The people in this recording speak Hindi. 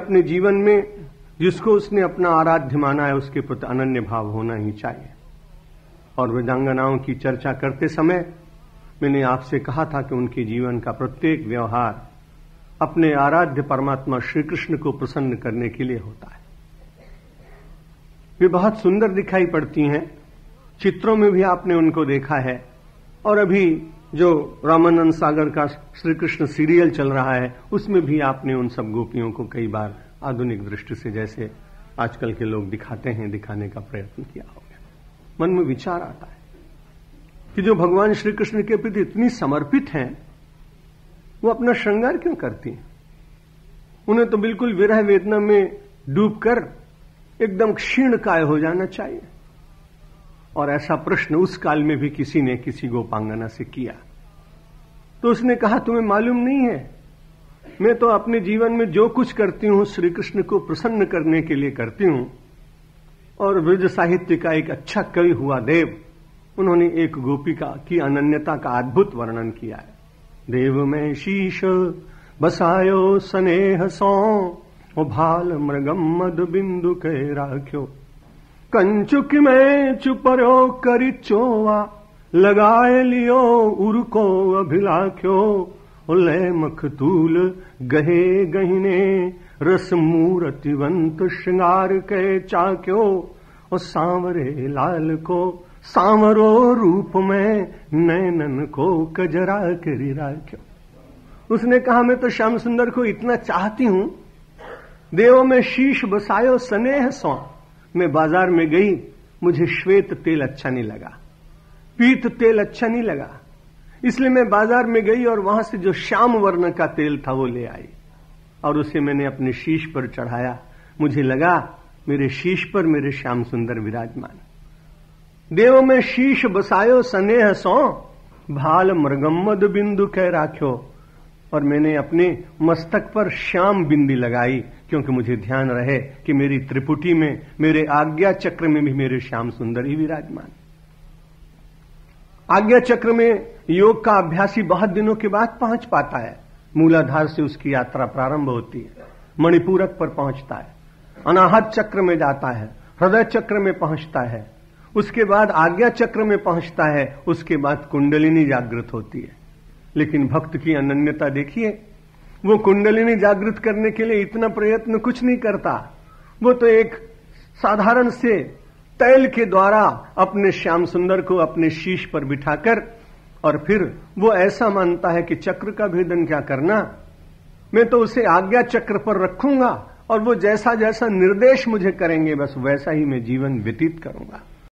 अपने जीवन में जिसको उसने अपना आराध्य माना है उसके प्रति अनन्य भाव होना ही चाहिए। और वेदांगनाओं की चर्चा करते समय मैंने आपसे कहा था कि उनके जीवन का प्रत्येक व्यवहार अपने आराध्य परमात्मा श्री कृष्ण को प्रसन्न करने के लिए होता है। वे बहुत सुंदर दिखाई पड़ती हैं, चित्रों में भी आपने उनको देखा है। और अभी जो रामानंद सागर का श्री कृष्ण सीरियल चल रहा है उसमें भी आपने उन सब गोपियों को कई बार आधुनिक दृष्टि से जैसे आजकल के लोग दिखाते हैं दिखाने का प्रयत्न किया होगा। मन में विचार आता है कि जो भगवान श्री कृष्ण के प्रति इतनी समर्पित हैं वो अपना श्रृंगार क्यों करती हैं? उन्हें तो बिल्कुल विरह वेदना में डूबकर एकदम क्षीण काय हो जाना चाहिए। और ऐसा प्रश्न उस काल में भी किसी ने किसी गोपांगना से किया तो उसने कहा तुम्हें मालूम नहीं है, मैं तो अपने जीवन में जो कुछ करती हूं श्री कृष्ण को प्रसन्न करने के लिए करती हूं। और ब्रज साहित्य का एक अच्छा कवि हुआ देव, उन्होंने एक गोपिका की अनन्यता का अद्भुत वर्णन किया है। देव में शीश बसायो स्नेह सो ओ भाल मृगम मद बिंदु के राख्यो कंचुक में चुपरो करी चोवा लगाए लियो उर्को अभिलाख्यो ले मखतूल गहे गहिने रस मूर्तिवंत श्रृंगार के चाक्यो और सांवरे लाल को सांवरो रूप में नैनन को कजरा करी राख्यो। उसने कहा मैं तो श्याम सुंदर को इतना चाहती हूं, देव में शीश बसायो स्नेह सो। मैं बाजार में गई, मुझे श्वेत तेल अच्छा नहीं लगा, पीत तेल अच्छा नहीं लगा, इसलिए मैं बाजार में गई और वहां से जो श्याम वर्ण का तेल था वो ले आई और उसे मैंने अपने शीश पर चढ़ाया। मुझे लगा मेरे शीश पर मेरे श्याम सुंदर विराजमान। देव में शीश बसायो स्नेह सो भाल मृगम्मद बिंदु कह राख्यो। और मैंने अपने मस्तक पर श्याम बिंदी लगाई क्योंकि मुझे ध्यान रहे कि मेरी त्रिपुटी में, मेरे आज्ञा चक्र में भी मेरे श्याम सुंदर ही विराजमान। आज्ञा चक्र में योग का अभ्यासी बहुत दिनों के बाद पहुंच पाता है। मूलाधार से उसकी यात्रा प्रारंभ होती है, मणिपूरक पर पहुंचता है, अनाहत चक्र में जाता है, हृदय चक्र में पहुंचता है, उसके बाद आज्ञा चक्र में पहुंचता है, उसके बाद कुंडलिनी जागृत होती है। लेकिन भक्त की अनन्यता देखिए, वो कुंडलिनी जागृत करने के लिए इतना प्रयत्न कुछ नहीं करता। वो तो एक साधारण से तैल के द्वारा अपने श्याम सुंदर को अपने शीश पर बिठाकर और फिर वो ऐसा मानता है कि चक्र का भेदन क्या करना, मैं तो उसे आज्ञा चक्र पर रखूंगा और वो जैसा जैसा निर्देश मुझे करेंगे बस वैसा ही मैं जीवन व्यतीत करूंगा।